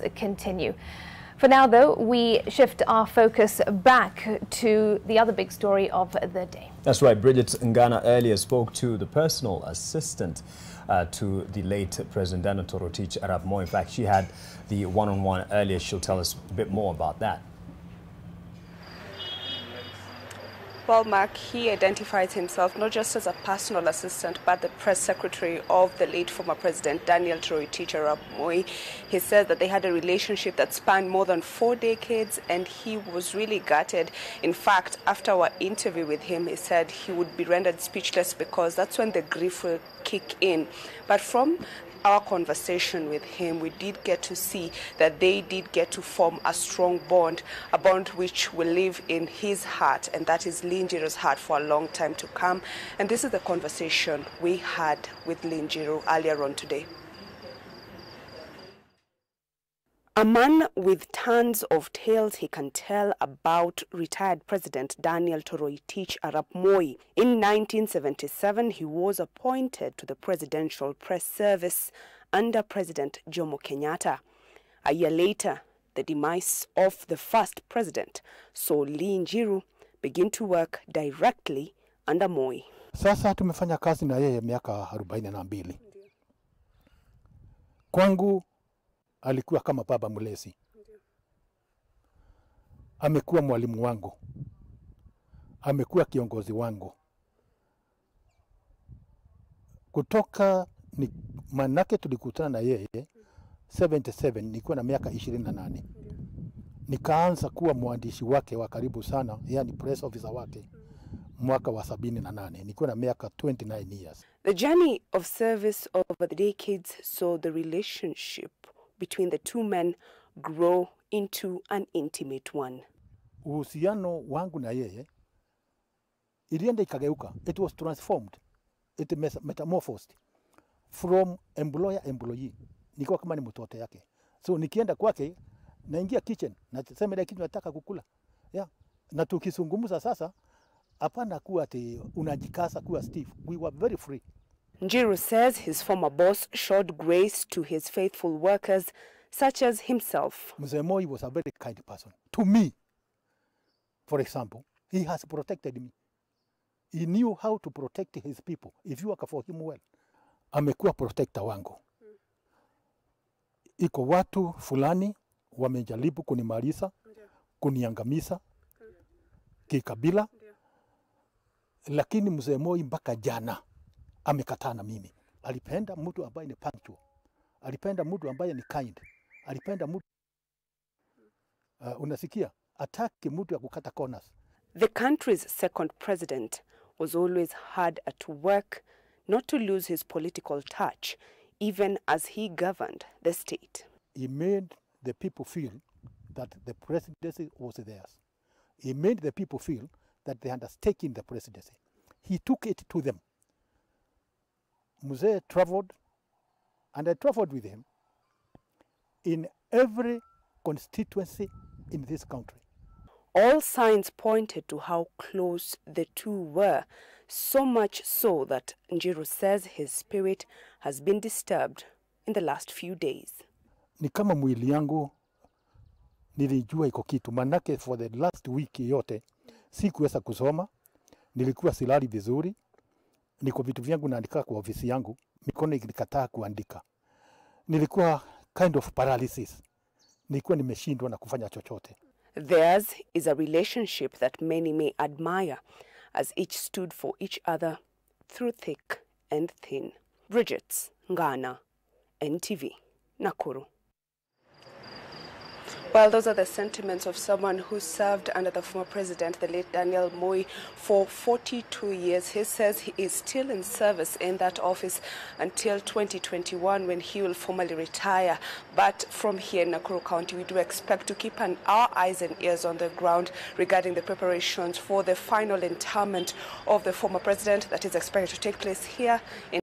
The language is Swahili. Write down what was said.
continue. For now, though, we shift our focus back to the other big story of the day. That's right. Bridget Ngana earlier spoke to the personal assistant to the late President Daniel Arap Moi. In fact, she had the one-on-one earlier. She'll tell us a bit more about that. Well, Mark, he identifies himself not just as a personal assistant, but the press secretary of the late former President Daniel Arap Moi. He said that they had a relationship that spanned more than 4 decades, and he was really gutted. In fact, after our interview with him, he said he would be rendered speechless because that's when the grief will kick in. But from our conversation with him, we did get to see that they did get to form a strong bond, a bond which will live in his heart, and that is Lee Njiru's heart for a long time to come. And this is the conversation we had with Lee Njiru earlier on today. A man with tons of tales he can tell about retired President Daniel Arap Moi. In 1977, he was appointed to the Presidential Press Service under President Jomo Kenyatta. A year later, the demise of the first president saw Lee Njiru begin to work directly under Moi. Sasa tumefanya kazi na yeye miaka 42. Kwangu alikuwa kama baba mlezi. Amekuwa mwalimu wangu. Amekuwa kiongozi wangu. Kutoka manake tulikutana na yeye 77, nilikuwa na miaka 28. Nikaanza kuwa mwandishi wake wa karibu sana, yani press officer wake mwaka wa 78. Nilikuwa na miaka 29 years. The journey of service over the decades saw the relationship between the two men grow into an intimate one. Uhusiano wangu na yeye ilienda ikageuka. It was transformed. It metamorphosed from employer-employee. Nilikuwa kama ni mtoto yake. So nikienda kwake, naingia kitchen, nasema ile kitu nataka kukula. Yeah. Na tukizungumza sasa, hapana kuwa ati unajikasa kuwa Steve. We were very free. Njiru says his former boss showed grace to his faithful workers, such as himself. Mzee Moi was a very kind person. To me, for example, he has protected me. He knew how to protect his people. If you work for him well, amekuwa protector wangu. Iko watu fulani wamejaribu kunimaliza, kuniangamiza kikabila, lakini Mzee Moi mpaka jana amekataa na mimi. Alipenda mtu ambaye ni punctual. Alipenda mtu ambaye ni kind. Alipenda mtu unasikia, ataki mtu ya kukata corners. The country's second president was always hard at work not to lose his political touch, even as he governed the state. He made the people feel that the presidency was theirs. He made the people feel that they had a stake in the presidency. He took it to them. Mzee traveled, and I traveled with him in every constituency in this country. All signs pointed to how close the two were, so much so that Njiru says his spirit has been disturbed in the last few days. Ni kama mwili yangu nilijua iko kitu, manake for the last week yote sikuweza kusoma, nilikuwa silali vizuri. Niko vitu vyangu naandika kwa ofisi yangu, mikono ikikataa kuandika. Nilikuwa kind of paralysis. Nilikuwa nimeshindwa na kufanya chochote. Theirs is a relationship that many may admire, as each stood for each other through thick and thin. Bridget Ngana, NTV, Nakuru. Well, those are the sentiments of someone who served under the former president, the late Daniel Moi, for 42 years. He says he is still in service in that office until 2021, when he will formally retire. But from here in Nakuru County, we do expect to keep our eyes and ears on the ground regarding the preparations for the final interment of the former president that is expected to take place here in